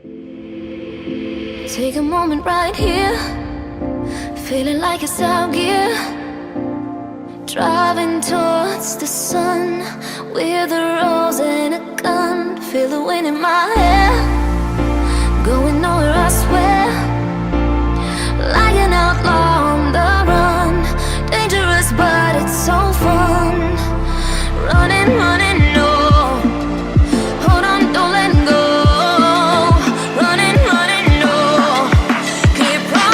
Take a moment right here, feeling like it's out gear, driving towards the sun with a rose and a gun. Feel the wind in my hair, going nowhere I swear, like an outlaw on the run. Dangerous but it's so fun. Running, running, no, hold on, don't let go. Running, running, no, keep running.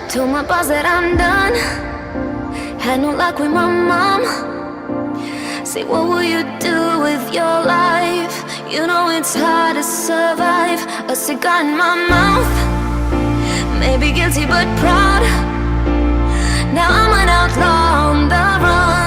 Told my boss that I'm done, had no luck with my mom. Say, what will you do with your life? You know it's hard to survive. A cigar in my mouth, maybe guilty but proud. Now I'm an outlaw on the run.